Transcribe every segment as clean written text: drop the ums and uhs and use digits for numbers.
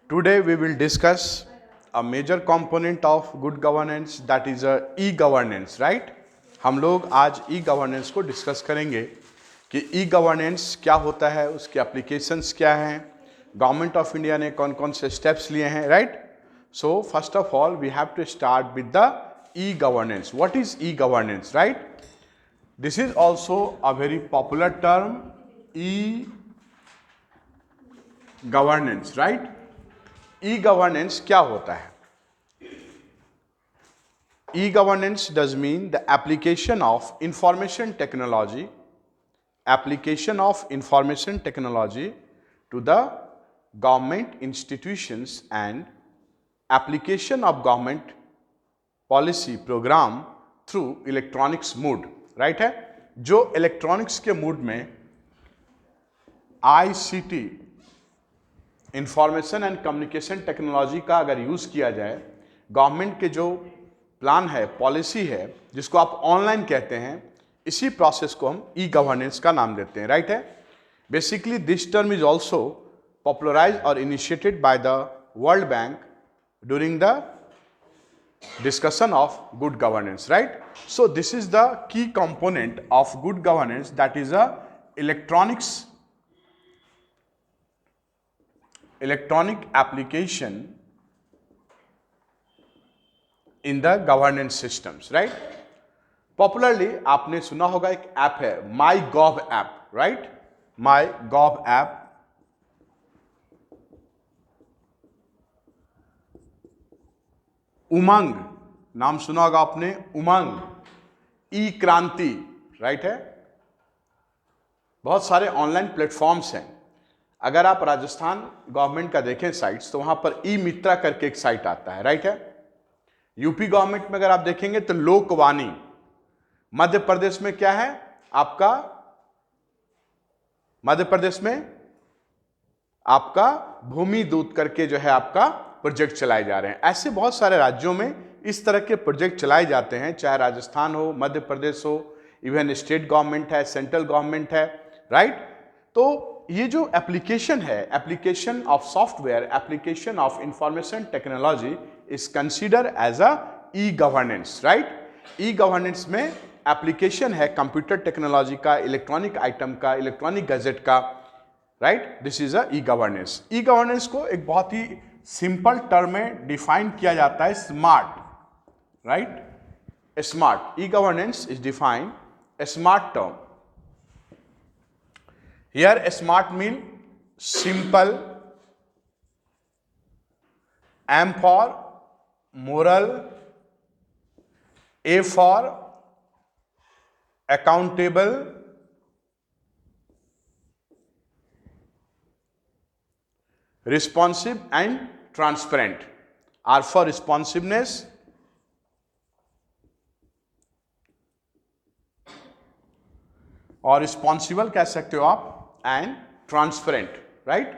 Today we will discuss a major component of good governance, that is e-governance, right? हम लोग आज e-governance को discuss करेंगे कि e-governance क्या होता है, उसके एप्लीकेशंस क्या हैं, गवर्नमेंट ऑफ इंडिया ने कौन कौन से स्टेप्स लिए हैं, right? So first of all we have to start with the e-governance. What is e-governance, right? This is also a very popular term, e-governance, right? E-governance क्या होता है? E-governance does mean the application of information technology to the government institutions and application of government policy program through electronics mode, right है? जो electronics के mood में ICT information and communication technology का अगर use किया जाए, गवर्नमेंट के जो प्लान है, पॉलिसी है, जिसको आप ऑनलाइन कहते हैं, इसी प्रोसेस को हम ई गवर्नेंस का नाम देते हैं, राइट है? Basically this term is also popularise और initiated by the World Bank during the discussion of good governance, right? So this is the key component of good governance, that is a electronic application in the governance systems, right? Popularly आपने सुना होगा एक app है MyGov app, right? MyGov app UMANG नाम सुना होगा आपने, उमंग, ई क्रांति, राइट है? बहुत सारे ऑनलाइन प्लेटफॉर्म्स हैं. अगर आप राजस्थान गवर्नमेंट का देखें साइट्स, तो वहां पर ई मित्रा करके एक साइट आता है, राइट है? यूपी गवर्नमेंट में अगर आप देखेंगे तो लोकवाणी. मध्य प्रदेश में क्या है आपका? मध्य प्रदेश में आपका भूमि दूत करके जो है आपका प्रोजेक्ट चलाए जा रहे हैं. ऐसे बहुत सारे राज्यों में इस तरह के प्रोजेक्ट चलाए जाते हैं, चाहे राजस्थान हो, मध्य प्रदेश हो, इवन स्टेट गवर्नमेंट है, सेंट्रल गवर्नमेंट है, राइट? तो ये जो एप्लीकेशन है, application of software, application of information technology is consider as a e governance, right? E governance में एप्लीकेशन है कंप्यूटर टेक्नोलॉजी का, इलेक्ट्रॉनिक आइटम का, इलेक्ट्रॉनिक गैजेट का, right? This is a e governance. E governance को एक बहुत ही simple term में डिफाइन किया जाता है, smart, right? Smart. E governance is defined a smart term. Here smart mean simple, M for moral, A for accountable, responsive and transparent. R for responsiveness, और responsible कह सकते हो आप, एंड ट्रांसपेरेंट, राइट?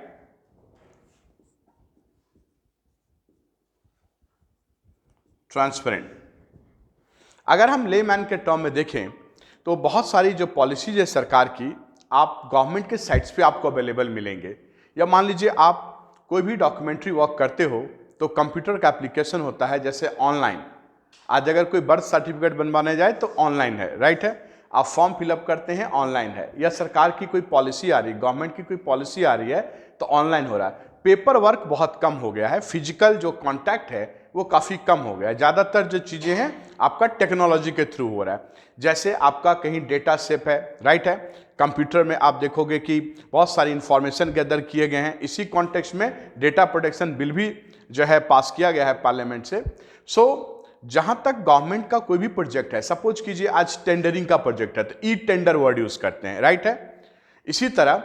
ट्रांसपेरेंट. अगर हम layman के term में देखें तो बहुत सारी जो पॉलिसीज है सरकार की, आप गवर्नमेंट के साइट्स पे आपको अवेलेबल मिलेंगे. या मान लीजिए आप कोई भी डॉक्यूमेंट्री वर्क करते हो तो कंप्यूटर का एप्लीकेशन होता है, जैसे ऑनलाइन. आज अगर कोई बर्थ सर्टिफिकेट बनवाने जाए तो ऑनलाइन है, राइट है? आप फॉर्म फिलअप करते हैं, ऑनलाइन है. या सरकार की कोई पॉलिसी आ रही है, गवर्नमेंट की कोई पॉलिसी आ रही है तो ऑनलाइन हो रहा है. पेपर वर्क बहुत कम हो गया है, फिजिकल जो कांटेक्ट है वो काफ़ी कम हो गया है. ज़्यादातर जो चीज़ें हैं आपका टेक्नोलॉजी के थ्रू हो रहा है. जैसे आपका कहीं डेटा सेफ है, राइट है? कंप्यूटर में आप देखोगे कि बहुत सारी इंफॉर्मेशन गैदर किए गए हैं. इसी कॉन्टेक्स्ट में डेटा प्रोटेक्शन बिल भी जो है पास किया गया है पार्लियामेंट से. सो जहां तक गवर्नमेंट का कोई भी प्रोजेक्ट है, सपोज कीजिए आज टेंडरिंग का प्रोजेक्ट है तो ई टेंडर वर्ड यूज करते हैं, राइट है? इसी तरह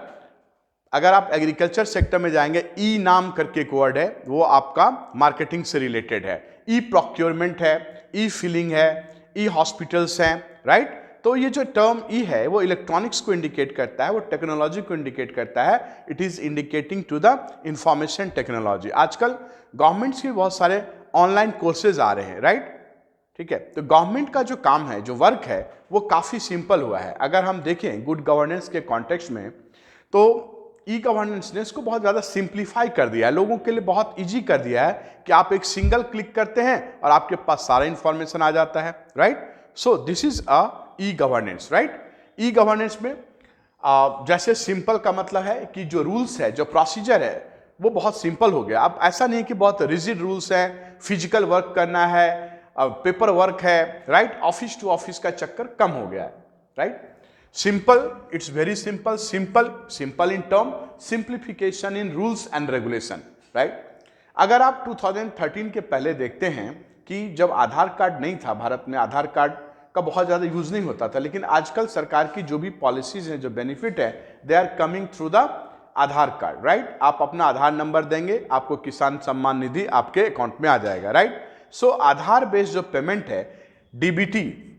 अगर आप एग्रीकल्चर सेक्टर में जाएंगे, ई नाम करके एक वर्ड है, वो आपका मार्केटिंग से रिलेटेड है. ई प्रोक्योरमेंट है, ई फिलिंग है, ई हॉस्पिटल्स हैं, राइट? तो ये जो टर्म ई है वो इलेक्ट्रॉनिक्स को इंडिकेट करता है, वो टेक्नोलॉजी को इंडिकेट करता है. It is indicating to the information technology. आजकल गवर्नमेंट्स के बहुत सारे ऑनलाइन कोर्सेज आ रहे हैं, राइट? ठीक है? तो गवर्नमेंट का जो काम है, जो वर्क है, वो काफ़ी सिंपल हुआ है. अगर हम देखें गुड गवर्नेंस के कॉन्टेक्स्ट में, तो ई गवर्नेंस ने इसको बहुत ज़्यादा सिंप्लीफाई कर दिया है, लोगों के लिए बहुत इजी कर दिया है कि आप एक सिंगल क्लिक करते हैं और आपके पास सारा इंफॉर्मेशन आ जाता है, right. So this is a e governance, right. E governance में जैसे सिंपल का मतलब है कि जो रूल्स है, जो प्रोसीजर है, वो बहुत सिंपल हो गया। अब ऐसा नहीं कि बहुत रिजिड रूल्स हैं, फिजिकल वर्क करना है, पेपर वर्क है, राइट। ऑफिस टू ऑफिस का चक्कर कम हो गया है, right. Simple, it's very simple, simple in term, simplification in rules and regulation, right. अगर आप 2013 के पहले देखते हैं कि जब आधार कार्ड नहीं था भारत में, आधार कार्ड का बहुत ज़्यादा यूज नहीं होता था, लेकिन आजकल सरकार की जो भी पॉलिसीज हैं, जो बेनिफिट है, they are coming through the Aadhaar card, right. आप अपना आधार नंबर देंगे, आपको किसान सम्मान निधि आपके अकाउंट में आ जाएगा, राइट। सो आधार बेस्ड जो पेमेंट है, डीबीटी,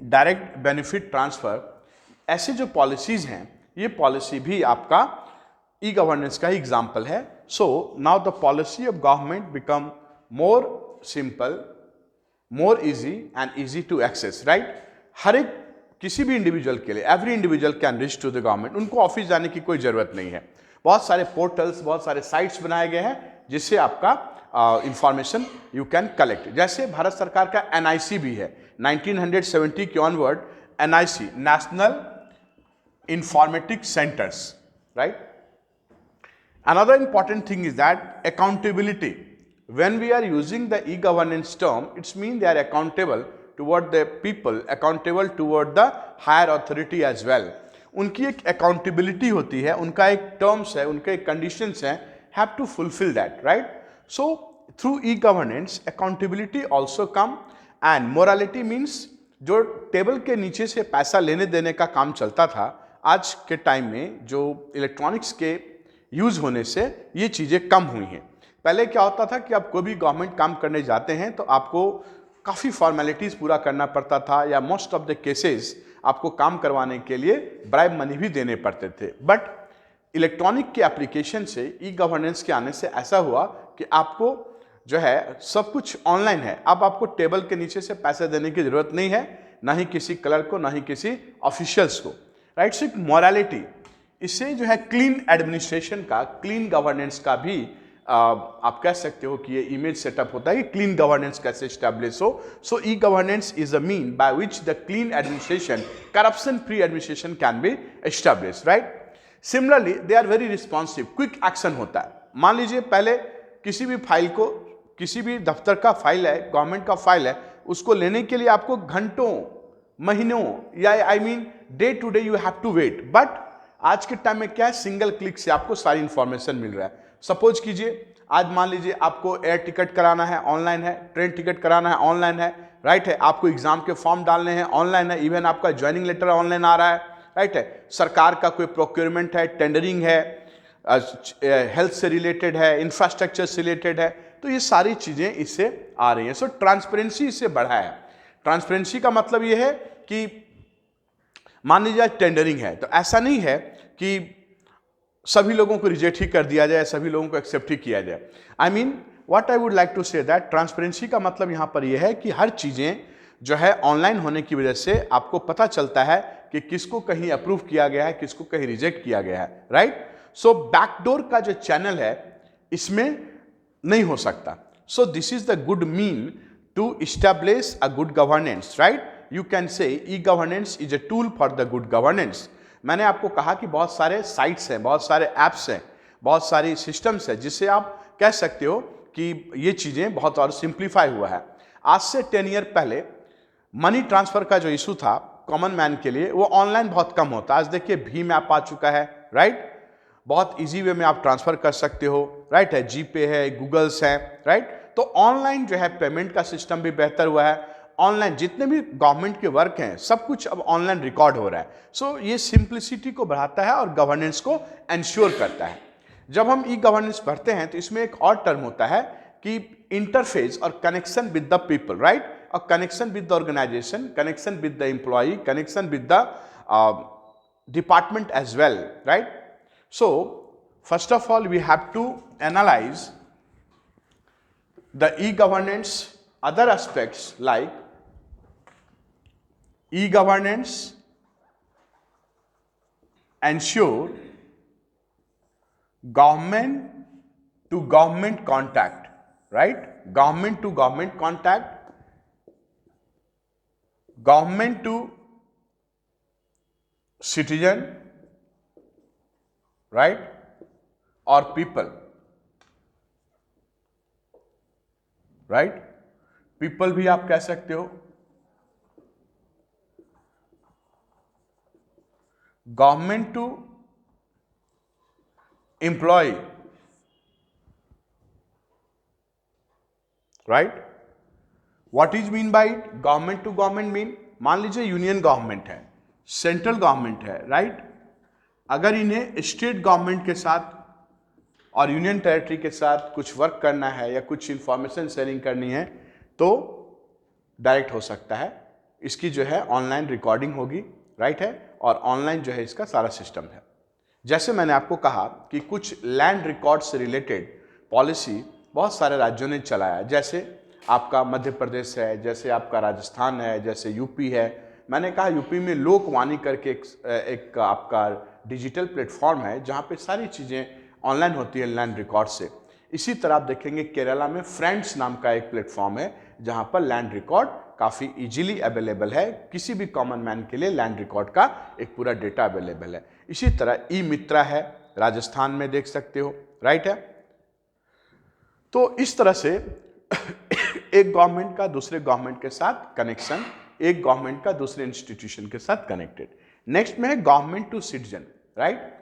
डायरेक्ट बेनिफिट ट्रांसफर, ऐसे जो पॉलिसीज हैं, ये पॉलिसी भी आपका ई गवर्नेंस का ही एग्जाम्पल है। So now the policy of government become more simple, more easy and easy to access, right. हर एक किसी भी इंडिविजुअल के लिए, every individual can reach to the government, उनको ऑफिस जाने की कोई जरूरत नहीं है। बहुत सारे पोर्टल्स, बहुत सारे साइट्स बनाए गए हैं जिससे आपका इंफॉर्मेशन यू कैन कलेक्ट। जैसे भारत सरकार का एनआईसी भी है, 1970 के onward NIC, national informatic centres, right. Another important thing is that accountability. When we are using the e-governance term, it means they are accountable toward the people, accountable toward the higher authority as well. उनकी एक accountability होती है, उनका एक terms है, उनके एक conditions हैं, have to fulfill that, right? So through e-governance, accountability also come and morality means जो टेबल के नीचे से पैसा लेने देने का काम चलता था, आज के टाइम में जो इलेक्ट्रॉनिक्स के यूज होने से ये चीज़ें कम हुई हैं। पहले क्या होता था कि आप कोई भी गवर्नमेंट काम करने जाते हैं तो आपको काफ़ी फॉर्मेलिटीज़ पूरा करना पड़ता था, या मोस्ट ऑफ द केसेस आपको काम करवाने के लिए ब्राइब मनी भी देने पड़ते थे। बट इलेक्ट्रॉनिक के एप्लीकेशन से, ई गवर्नेंस के आने से ऐसा हुआ कि आपको जो है सब कुछ ऑनलाइन है। अब आपको टेबल के नीचे से पैसे देने की जरूरत नहीं है, ना ही किसी क्लर्क को, ना ही किसी ऑफिशियल्स को, राइट। सो एक मॉरलिटी, इससे जो है क्लीन एडमिनिस्ट्रेशन का, क्लीन गवर्नेंस का भी आप कह सकते हो कि ये इमेज सेटअप होता है कि क्लीन गवर्नेंस कैसे एस्टैब्लिश हो। So e governance is a mean by which the clean administration, corruption free administration can be establish, right. Similarly they are very responsive, quick action होता है। मान लीजिए पहले किसी भी फाइल को, किसी भी दफ्तर का फाइल है, गवर्नमेंट का फाइल है, उसको लेने के लिए आपको घंटों, महीनों, या I mean day to day you have to wait. But आज के टाइम में क्या है, सिंगल क्लिक से आपको सारी इंफॉर्मेशन मिल रहा है। सपोज कीजिए आज मान लीजिए आपको एयर टिकट कराना है, ऑनलाइन है, ट्रेन टिकट कराना है, ऑनलाइन है, राइट है, आपको एग्जाम के फॉर्म डालने हैं, ऑनलाइन है, इवन आपका ज्वाइनिंग लेटर ऑनलाइन आ रहा है, राइट है, सरकार का कोई प्रोक्योरमेंट है, टेंडरिंग है, हेल्थ से रिलेटेड है, इंफ्रास्ट्रक्चर से रिलेटेड है, तो ये सारी चीजें इससे आ रही हैं। सो ट्रांसपेरेंसी इससे बढ़ा है। ट्रांसपेरेंसी का मतलब ये है कि मान लीजिए टेंडरिंग है, तो ऐसा नहीं है कि सभी लोगों को रिजेक्ट ही कर दिया जाए, सभी लोगों को एक्सेप्ट ही किया जाए। I mean what I would like to say that transparency का मतलब यहां पर यह है कि हर चीजें जो है ऑनलाइन होने की वजह से आपको पता चलता है कि किसको कहीं अप्रूव किया गया है, किसको कहीं रिजेक्ट किया गया है, राइट। सो बैकडोर का जो चैनल है इसमें नहीं हो सकता। So this is the good mean to establish a good governance, right. You can say e-governance is a tool for the good governance. मैंने आपको कहा कि बहुत सारे साइट्स हैं, बहुत सारे ऐप्स हैं, बहुत सारी सिस्टम्स हैं जिससे आप कह सकते हो कि ये चीज़ें बहुत और सिंप्लीफाई हुआ है। आज से 10 ईयर पहले मनी ट्रांसफ़र का जो इशू था कॉमन मैन के लिए, वो ऑनलाइन बहुत कम होता। आज देखिए भीम ऐप आ चुका है, राइट। बहुत ईजी वे में आप ट्रांसफ़र कर सकते हो, राइट है, जीपे है, गूगल्स हैं, राइट। तो ऑनलाइन जो है पेमेंट का सिस्टम भी बेहतर हुआ है। ऑनलाइन जितने भी गवर्नमेंट के वर्क हैं सब कुछ अब ऑनलाइन रिकॉर्ड हो रहा है। सो ये सिंप्लिसिटी को बढ़ाता है और गवर्नेंस को एंश्योर करता है। जब हम ई गवर्नेंस पढ़ते हैं तो इसमें एक और टर्म होता है कि इंटरफेस और connection with the people, right, और connection with the organisation, connection with the employee, connection with the department as well, right. So first of all we have to analyse the e governance other aspects like e-governance, ensure government to government contact, right? Government to government contact, government to citizen, right? or people, right? people भी आप कह सकते हो, government to employ, right? What is mean by it? Government to government mean, मान लीजिए union government है, central government है, right? अगर इन्हें स्टेट गवर्नमेंट के साथ और यूनियन टेरिटरी के साथ कुछ वर्क करना है या कुछ इंफॉर्मेशन शेयरिंग करनी है तो डायरेक्ट हो सकता है। इसकी जो है ऑनलाइन रिकॉर्डिंग होगी, राइट है, और ऑनलाइन जो है इसका सारा सिस्टम है। जैसे मैंने आपको कहा कि कुछ लैंड रिकॉर्ड से रिलेटेड पॉलिसी बहुत सारे राज्यों ने चलाया, जैसे आपका मध्य प्रदेश है, जैसे आपका राजस्थान है, जैसे यूपी है। मैंने कहा यूपी में लोकवाणी करके एक आपका डिजिटल प्लेटफॉर्म है जहाँ पे सारी चीज़ें ऑनलाइन होती है लैंड रिकॉर्ड से। इसी तरह आप देखेंगे केरला में फ्रेंड्स नाम का एक प्लेटफॉर्म है जहाँ पर लैंड रिकॉर्ड काफ़ी इजीली अवेलेबल है, किसी भी कॉमन मैन के लिए लैंड रिकॉर्ड का एक पूरा डेटा अवेलेबल है। इसी तरह ई मित्रा है, राजस्थान में देख सकते हो, राइट है। तो इस तरह से एक गवर्नमेंट का दूसरे गवर्नमेंट के साथ कनेक्शन, एक गवर्नमेंट का दूसरे इंस्टीट्यूशन के साथ कनेक्टेड। नेक्स्ट में है गवर्नमेंट टू सिटीजन, राइट?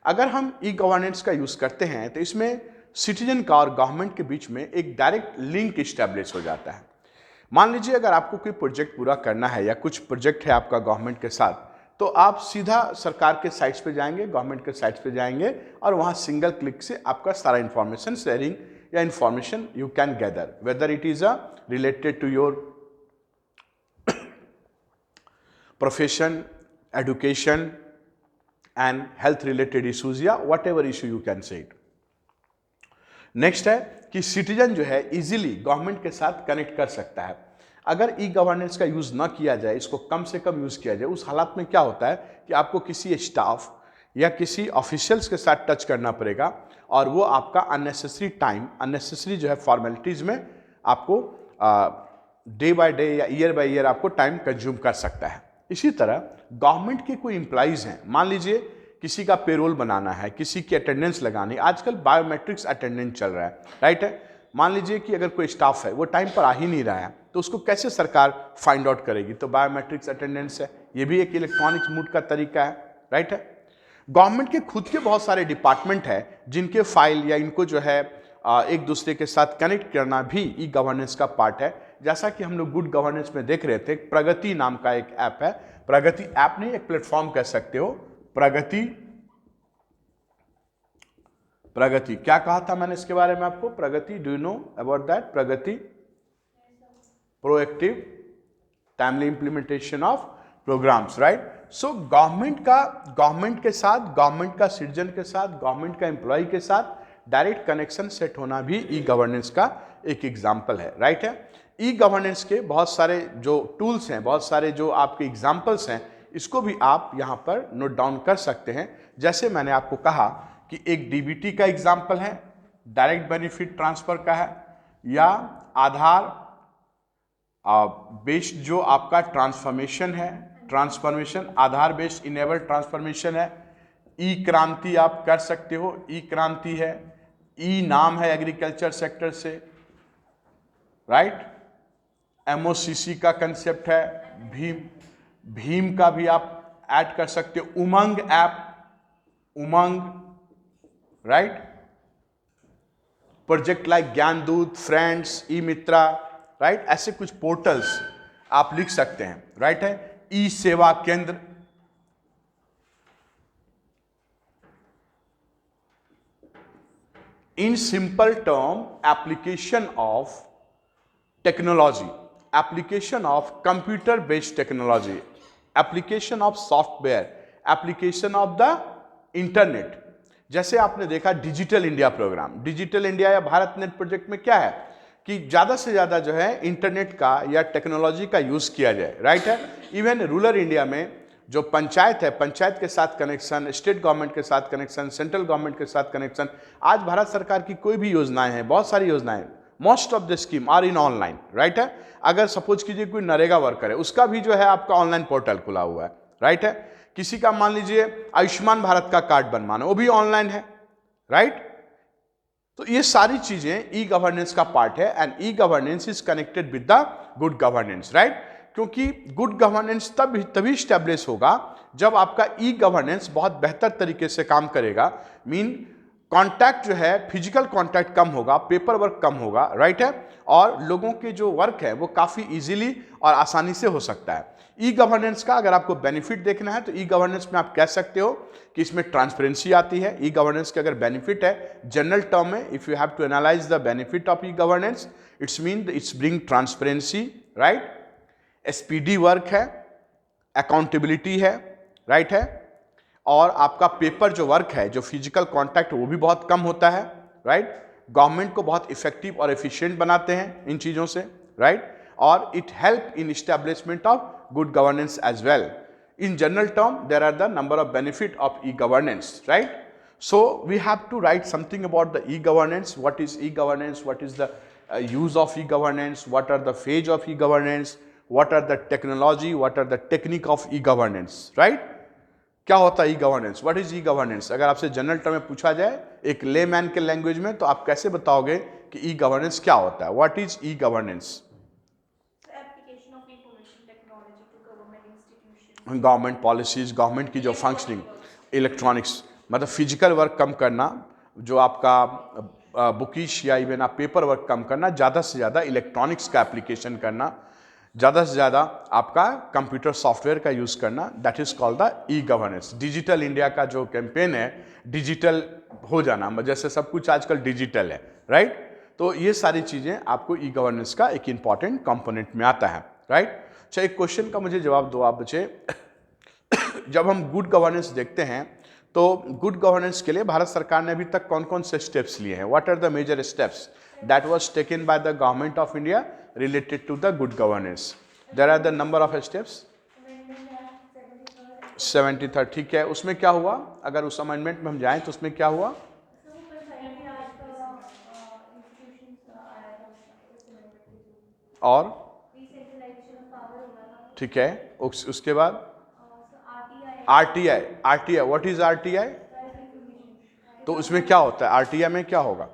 अगर हम ई गवर्नेंस का यूज करते हैं तो इसमें सिटीजन का और गवर्नमेंट के बीच में एक डायरेक्ट लिंक इस्टेब्लिश हो जाता है। मान लीजिए अगर आपको कोई प्रोजेक्ट पूरा करना है या कुछ प्रोजेक्ट है आपका गवर्नमेंट के साथ, तो आप सीधा सरकार के साइट्स पे जाएंगे, गवर्नमेंट के साइट्स पे जाएंगे और वहाँ सिंगल क्लिक से आपका सारा इंफॉर्मेशन शेयरिंग या information you can gather, whether it is a related to your profession, education and health related issues या whatever issue you can say it। Next है कि सिटीजन जो है इजीली गवर्नमेंट के साथ कनेक्ट कर सकता है। अगर ई गवर्नेंस का यूज ना किया जाए, इसको कम से कम यूज किया जाए, उस हालात में क्या होता है कि आपको किसी स्टाफ या किसी ऑफिशियल्स के साथ टच करना पड़ेगा और वो आपका अननेसेसरी टाइम, अननेसेसरी जो है फॉर्मेलिटीज में आपको डे बाय डे या ईयर बाय ईयर आपको टाइम कंज्यूम कर सकता है। इसी तरह गवर्नमेंट के कोई एम्प्लॉइज हैं, मान लीजिए किसी का पेरोल बनाना है, किसी की अटेंडेंस लगानी, आजकल बायोमेट्रिक्स अटेंडेंस चल रहा है, राइट है। मान लीजिए कि अगर कोई स्टाफ है वो टाइम पर आ ही नहीं रहा है तो उसको कैसे सरकार फाइंड आउट करेगी? तो बायोमेट्रिक्स अटेंडेंस है, ये भी एक इलेक्ट्रॉनिक्स मोड का तरीका है, राइट है। गवर्नमेंट के खुद के बहुत सारे डिपार्टमेंट है जिनके फाइल या इनको जो है एक दूसरे के साथ कनेक्ट करना भी ई गवर्नेंस का पार्ट है। जैसा कि हम लोग गुड गवर्नेंस में देख रहे थे, प्रगति नाम का एक ऐप है, प्रगति ऐप नहीं एक प्लेटफॉर्म कह सकते हो, प्रगति क्या कहा था मैंने इसके बारे में आपको? Pragati, do you know about that? Pragati proactive timely implementation of programmes, right. So government के साथ, गवर्नमेंट का सिटीजन के साथ, गवर्नमेंट का एम्प्लॉय के साथ डायरेक्ट कनेक्शन सेट होना भी ई गवर्नेंस का एक एग्जाम्पल है, राइट है। ई गवर्नेंस के बहुत सारे जो टूल्स हैं, बहुत सारे जो आपके एग्जाम्पल्स हैं, इसको भी आप यहाँ पर नोट डाउन कर सकते हैं। जैसे मैंने आपको कहा कि एक डीबीटी का एग्जाम्पल है, डायरेक्ट बेनिफिट ट्रांसफर का है, या आधार बेस्ड जो आपका ट्रांसफॉर्मेशन है, ट्रांसफॉर्मेशन आधार बेस्ड इनेबल ट्रांसफॉर्मेशन है। ई क्रांति आप कर सकते हो, ई क्रांति है। ई नाम है एग्रीकल्चर सेक्टर से, राइट। एमओसीसी का कंसेप्ट है, भीम का भी आप ऐड कर सकते हो। UMANG app, UMANG, right. Project like Gyandoot, friends, e Mitra, right. ऐसे कुछ पोर्टल्स आप लिख सकते हैं, राइट है। ई सेवा केंद्र, in simple term, application of technology, application of computer based technology, application of software, application of the internet। जैसे आपने देखा digital India programme, digital India या भारत नेट प्रोजेक्ट में क्या है कि ज़्यादा से ज़्यादा जो है इंटरनेट का या टेक्नोलॉजी का यूज़ किया जाए, राइट है। इवन रूरल इंडिया में जो पंचायत है, पंचायत के साथ कनेक्शन, स्टेट गवर्नमेंट के साथ कनेक्शन, सेंट्रल गवर्नमेंट के साथ कनेक्शन। आज भारत सरकार की कोई भी योजनाएं हैं, बहुत सारी योजनाएं, most of the scheme are in online, right है। अगर सपोज कीजिए कोई नरेगा वर्कर है, उसका भी जो है आपका ऑनलाइन पोर्टल खुला हुआ है, राइट है। किसी का मान लीजिए आयुष्मान भारत का कार्ड बनवाना, वो भी ऑनलाइन है, राइट। तो ये सारी चीजें ई गवर्नेंस का पार्ट है, and E governance is connected with the good governance, right. क्योंकि गुड गवर्नेंस तभी स्टैब्लिश होगा जब आपका ई गवर्नेंस बहुत बेहतर तरीके से काम करेगा। मीन कांटेक्ट जो है, फिजिकल कांटेक्ट कम होगा, पेपर वर्क कम होगा, राइट है, और लोगों के जो वर्क है वो काफी इजीली और आसानी से हो सकता है। ई गवर्नेंस का अगर आपको बेनिफिट देखना है तो ई गवर्नेंस में आप कह सकते हो कि इसमें ट्रांसपेरेंसी आती है। ई गवर्नेंस के अगर बेनिफिट है जनरल टर्म में, if you have to analyse the benefit of e governance, it's mean it's bring transparency, right, speedy work है, अकाउंटेबिलिटी है, राइट है, और आपका पेपर जो वर्क है, जो फिजिकल कांटेक्ट, वो भी बहुत कम होता है, राइट। गवर्नमेंट को बहुत इफेक्टिव और एफिशिएंट बनाते हैं इन चीज़ों से, राइट, और it help in establishment of good governance as well. In general term, there are the number of benefit of e-governance, right? So we have to write something about the e-governance. What is e-governance? What is the use of e-governance? What are the phase of e-governance? What are the technology? What are the technique of e-governance, right? क्या होता है e-governance? What is e-governance? अगर आपसे general term में पूछा जाए एक layman के लैंग्वेज में, तो आप कैसे बताओगे कि e-governance क्या होता है? What is e-governance? Government policies, government की जो फंक्शनिंग, इलेक्ट्रॉनिक्स, मतलब फिजिकल वर्क कम करना, जो आपका बुकिश या इवन आप पेपर वर्क कम करना, ज़्यादा से ज़्यादा इलेक्ट्रॉनिक्स का एप्लीकेशन करना, ज़्यादा से ज़्यादा आपका कंप्यूटर सॉफ्टवेयर का यूज़ करना, that is called the e governance. Digital India का जो कैंपेन है, डिजिटल हो जाना, जैसे सब कुछ आजकल डिजिटल है, राइट। तो ये सारी चीज़ें आपको ई गवर्नेंस का एक इंपॉर्टेंट कंपोनेंट में आता है, राइट। अच्छा, एक क्वेश्चन का मुझे जवाब दो आप बच्चे। जब हम गुड गवर्नेंस देखते हैं तो गुड गवर्नेंस के लिए भारत सरकार ने अभी तक कौन कौन से स्टेप्स लिए हैं? What are the major steps that was taken by the government of India related to the good governance? There are the number of steps 73, ठीक है। उसमें क्या हुआ? अगर उस अमेंडमेंट में हम जाएं तो उसमें क्या हुआ? और ठीक है, उसके बाद RTI. RTI, what is RTI? तो उसमें क्या होता है? आरटीआई में क्या होगा?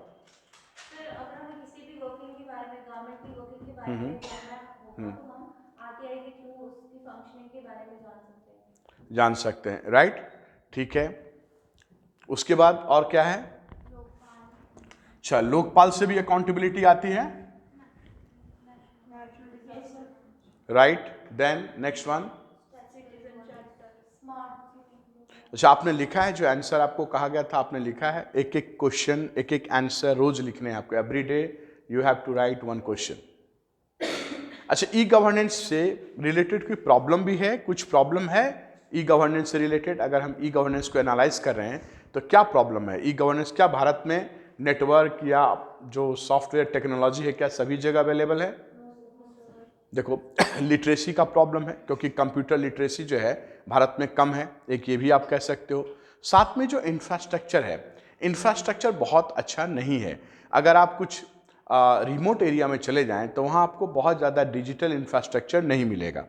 जान सकते हैं, राइट, ठीक है। उसके बाद और क्या है? अच्छा, लोकपाल से भी अकाउंटेबिलिटी आती है, राइट। Then next one. अच्छा, आपने लिखा है जो आंसर आपको कहा गया था, आपने लिखा है एक एक क्वेश्चन, एक एक आंसर रोज लिखने हैं आपको। Every day you have to write one question. अच्छा, ई गवर्नेंस से रिलेटेड कोई प्रॉब्लम भी है? कुछ प्रॉब्लम है ई गवर्नेंस से रिलेटेड? अगर हम ई गवर्नेंस को एनालाइज कर रहे हैं तो क्या प्रॉब्लम है? ई गवर्नेंस क्या भारत में नेटवर्क या जो सॉफ्टवेयर टेक्नोलॉजी है, क्या सभी जगह अवेलेबल है? देखो, लिटरेसी का प्रॉब्लम है, क्योंकि कंप्यूटर लिटरेसी जो है भारत में कम है, एक ये भी आप कह सकते हो। साथ में जो इंफ्रास्ट्रक्चर है, इंफ्रास्ट्रक्चर बहुत अच्छा नहीं है। अगर आप कुछ रिमोट एरिया में चले जाएं तो वहाँ आपको बहुत ज़्यादा डिजिटल इंफ्रास्ट्रक्चर नहीं मिलेगा,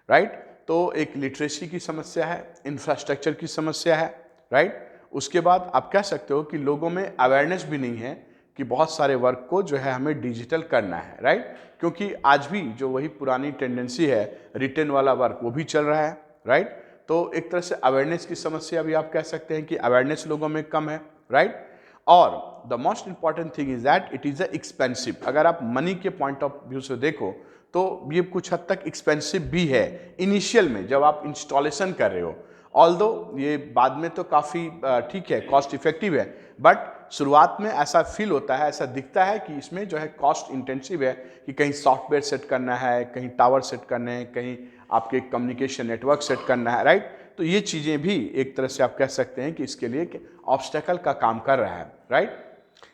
राइट। तो एक लिटरेसी की समस्या है, इंफ्रास्ट्रक्चर की समस्या है, राइट। उसके बाद आप कह सकते हो कि लोगों में अवेयरनेस भी नहीं है कि बहुत सारे वर्क को जो है हमें डिजिटल करना है, राइट। क्योंकि आज भी जो वही पुरानी टेंडेंसी है, रिटन वाला वर्क, वो भी चल रहा है, राइट। तो एक तरह से अवेयरनेस की समस्या भी आप कह सकते हैं कि अवेयरनेस लोगों में कम है, राइट। और the most important thing is that it is expensive. अगर आप मनी के पॉइंट ऑफ व्यू से देखो तो ये कुछ हद तक एक्सपेंसिव भी है इनिशियल में, जब आप इंस्टॉलेशन कर रहे हो। ऑल्दो ये बाद में तो काफ़ी ठीक है, कॉस्ट इफेक्टिव है, बट शुरुआत में ऐसा फील होता है, ऐसा दिखता है कि इसमें जो है कॉस्ट इंटेंसिव है, कि कहीं सॉफ्टवेयर सेट करना है, कहीं टावर सेट करने हैं, कहीं आपके कम्युनिकेशन नेटवर्क सेट करना है, राइट। तो ये चीज़ें भी एक तरह से आप कह सकते हैं कि इसके लिए ऑब्स्टेकल का काम कर रहा है, right.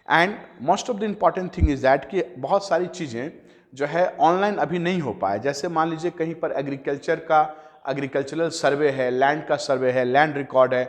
And most of the important thing is that कि बहुत सारी चीज़ें जो है ऑनलाइन अभी नहीं हो पाए। जैसे मान लीजिए कहीं पर एग्रीकल्चर का एग्रीकल्चरल सर्वे है, लैंड का सर्वे है, लैंड रिकॉर्ड है,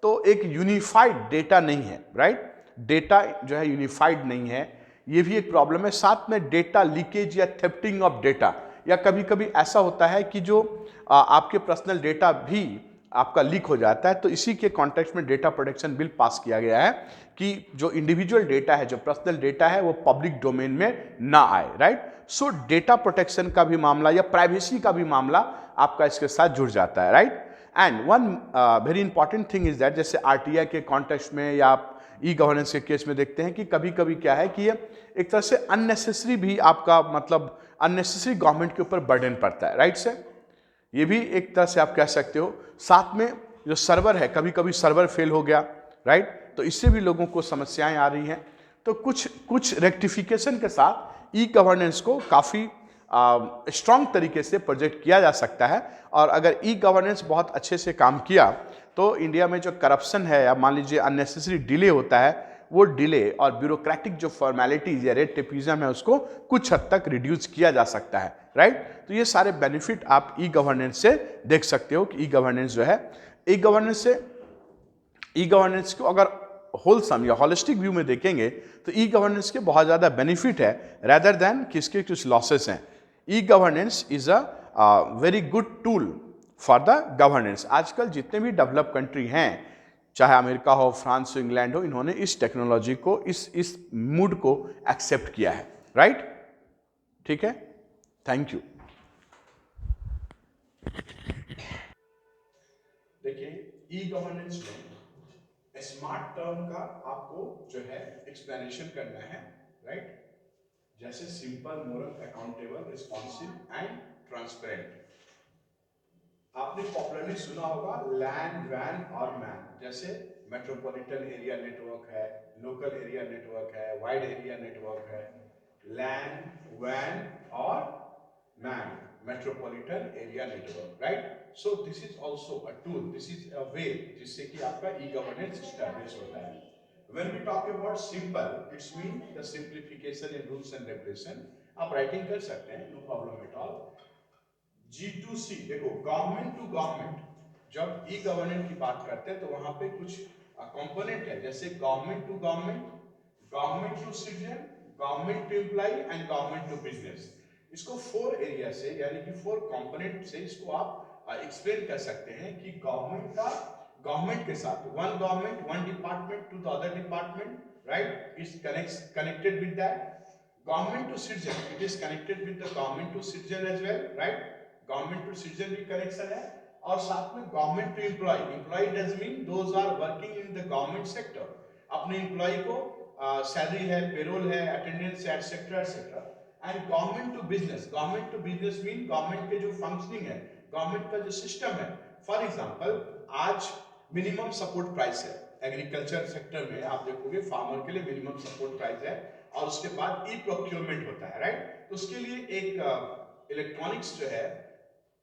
तो एक यूनिफाइड डेटा नहीं है, राइट। डेटा जो है यूनिफाइड नहीं है, ये भी एक प्रॉब्लम है। साथ में डेटा लीकेज या थेफ्टिंग ऑफ डेटा, या कभी कभी ऐसा होता है कि जो आपके पर्सनल डेटा भी आपका लीक हो जाता है। तो इसी के कॉन्टेक्स्ट में डेटा प्रोटेक्शन बिल पास किया गया है कि जो इंडिविजुअल डेटा है, जो पर्सनल डेटा है, वो पब्लिक डोमेन में ना आए, राइट। सो डेटा प्रोटेक्शन का भी मामला या प्राइवेसी का भी मामला आपका इसके साथ जुड़ जाता है, right. And one very important thing is that, जैसे आरटीआई के कॉन्टेक्स्ट में या आप ई गवर्नेंस के केस में देखते हैं कि कभी कभी क्या है कि ये एक तरह से अननेसेसरी भी आपका मतलब अननेसेसरी गवर्नमेंट के ऊपर बर्डन पड़ता है, राइट सर। ये भी एक तरह से आप कह सकते हो। साथ में जो सर्वर है, कभी कभी सर्वर फेल हो गया, राइट, तो इससे भी लोगों को समस्याएं आ रही हैं। तो कुछ रेक्टिफिकेशन के साथ ई गवर्नेंस को काफ़ी स्ट्रांग तरीके से प्रोजेक्ट किया जा सकता है। और अगर ई गवर्नेंस बहुत अच्छे से काम किया तो इंडिया में जो करप्शन है या मान लीजिए अननेसेसरी डिले होता है, वो डिले और ब्यूरोक्रेटिक जो फॉर्मेलिटीज या रेड टेपिज्म है उसको कुछ हद तक रिड्यूस किया जा सकता है, राइट। तो ये सारे बेनिफिट आप ई गवर्नेंस से देख सकते हो कि ई गवर्नेंस जो है, ई गवर्नेंस को अगर होलसम या होलिस्टिक व्यू में देखेंगे तो ई गवर्नेंस के बहुत ज़्यादा बेनिफिट है रेदर देन किसके कुछ लॉसेस हैं। ई governance is a very good tool for the governance. आजकल जितने भी डेवलप कंट्री हैं, चाहे अमेरिका हो, फ्रांस हो, इंग्लैंड हो, इन्होंने इस टेक्नोलॉजी को, इस मूड को एक्सेप्ट किया है, राइट। ठीक है, थैंक यू। देखिए, ई गवर्नेंस में स्मार्ट टर्म का आपको जो है एक्सप्लेनेशन करना है, राइट। जैसे simple, moral, accountable, responsive and transparent. आपने पॉपुलरली सुना होगा लैंड, वैन और मैन। जैसे मेट्रोपॉलिटन एरिया नेटवर्क है, लोकल एरिया नेटवर्क है, वाइड एरिया नेटवर्क है, लैंड, वैन और MAN, metropolitan area network, right. So this is also a tool, this is a way जिससे कि आपका ई गवर्नेंस एस्टैब्लिश होता है। When we talk about simple, it's mean the simplification in rules and regulation. आप writing कर सकते हैं, no problem at all. G2C, देखो गवर्नमेंट टू गवर्नमेंट, जब ई गवर्नेंस की बात करते हैं तो वहां पे कुछ कंपोनेंट है, जैसे government to government, government to citizen, government to employ and government to business. इसको 4 एरिया से यानी कि 4 कंपोनेंट से इसको आप एक्सप्लेन कर सकते हैं कि गवर्नमेंट के साथ one government, one department to the other department, right, is connected with that. Government to citizen, it is connected with the government to citizen as well, right? Government to citizen भी connection है। और साथ में government to employee, employee does mean those are working in the government sector। अपने employee को salary है, payroll है, attendance है, etcetera etcetera. And government to business mean government के जो फंक्शनिंग है, गवर्नमेंट का जो सिस्टम है। फॉर एग्जांपल, आज मिनिमम सपोर्ट प्राइस है एग्रीकल्चर सेक्टर में, आप देखोगे फार्मर के लिए मिनिमम सपोर्ट प्राइस है, और उसके बाद ई प्रोक्योरमेंट होता है, राइट। तो उसके लिए एक इलेक्ट्रॉनिक्स जो है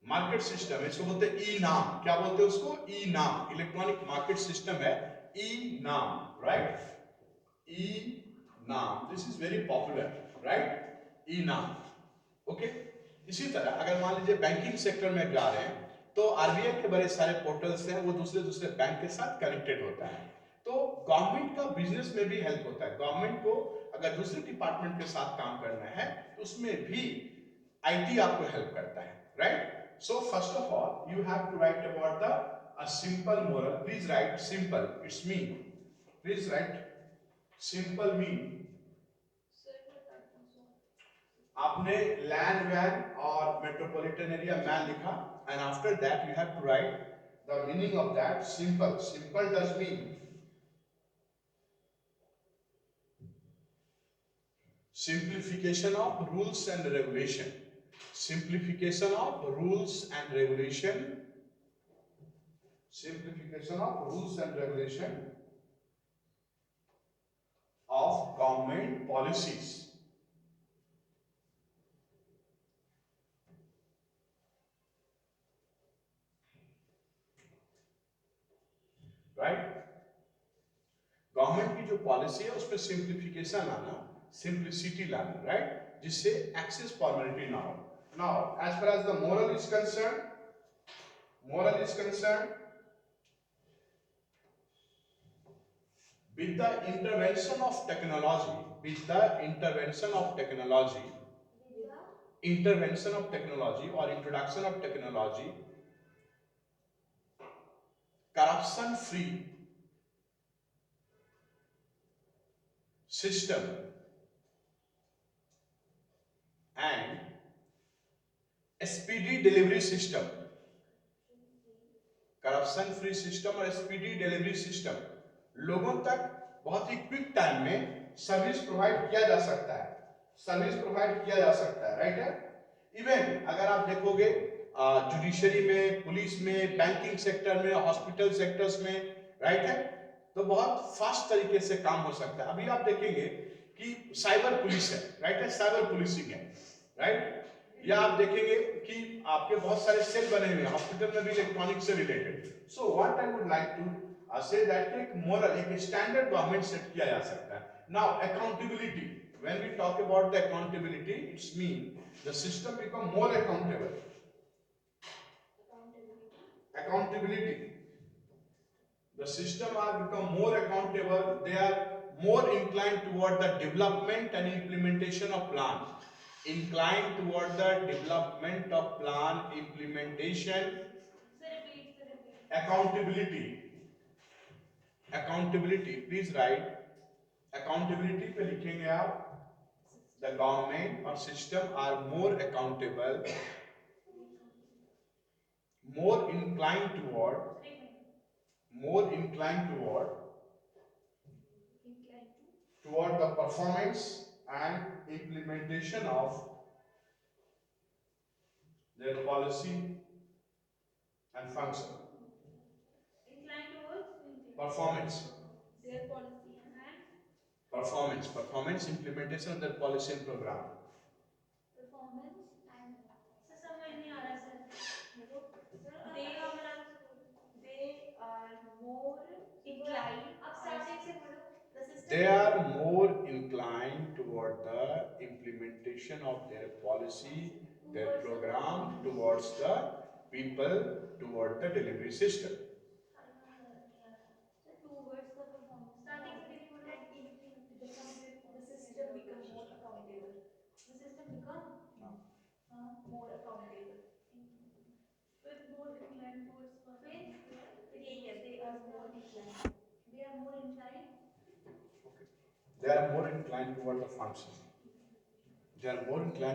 मार्केट सिस्टम है, इसको बोलते हैं ई नाम। क्या बोलते हैं उसको? ई नाम। इलेक्ट्रॉनिक मार्केट सिस्टम है ई नाम, right, e NAM. This is very popular, right, e NAM, okay. इसी तरह अगर मान लीजिए बैंकिंग सेक्टर में जा रहे हैं तो आरबीआई के बड़े सारे पोर्टल्स हैं, वो दूसरे दूसरे बैंक के साथ कनेक्टेड होता है। तो गवर्नमेंट का बिजनेस में भी हेल्प होता है। गवर्नमेंट को अगर दूसरे डिपार्टमेंट के साथ काम करना है तो उसमें भी आईटी आपको हेल्प करता है, right. So first of all you have to write about the a simple moral. Please write simple, it's me. Please write simple mean. आपने लैंड, वैन और मेट्रोपॉलिटन एरिया मैन लिखा, and after that you have to write the meaning of that simple. Simple does mean simplification of rules and regulation, simplification of rules and regulation, simplification of rules and regulation of government policies, right। Government की जो policy है उसमें simplification लाना, simplicity लाना, right, जिससे access formality ना हो। Now as far as the moral is concern, Moral is concerned with the intervention of technology, with the intervention of technology, intervention of technology or introduction of technology, corruption free system and speedy delivery system, corruption free system और speedy delivery system, लोगों तक बहुत ही quick time में service provide किया जा सकता है, service provide किया जा सकता है, राइट है। इवन अगर आप देखोगे जुडिशरी में, पुलिस में, बैंकिंग सेक्टर में, हॉस्पिटल सेक्टर्स में, राइट है, तो बहुत फास्ट तरीके से काम हो सकता है। अभी आप देखेंगे कि साइबर पुलिस है, राइट है, साइबर पुलिसिंग है, राइट, या आप देखेंगे कि आपके बहुत सारे सेल बने हुए हैं हॉस्पिटल में भी इलेक्ट्रॉनिक से रिलेटेड। So what I would like to say that एक मोरल, एक स्टैंडर्ड गवर्नमेंट सेट किया जा सकता है। Now accountability, when we talk about the accountability, it's mean the system become more accountable. Accountability, the system are become more accountable, they are more inclined toward the development and implementation of plan, inclined toward the development of plan implementation, accountability, accountability, please write accountability पे लिखेंगे आप, the government or system are more accountable, more inclined toward, more inclined toward the performance and implementation of their policy and function. Inclined towards performance. Their policy and performance implementation of their policy and program. Performance and sir समझ नहीं आ रहा sir, they are more inclined, अब starting से बोलो, they are more inclined toward the implementation of their policy, their program towards the people, toward the delivery system. Towards the performance. Starting से delivery बोलो, the system become more accountable. The system become more accountable. With more inclined towards performance. Yeah, they are more inclined. They are more inclined. Okay. They are more inclined toward the function. They are more inclined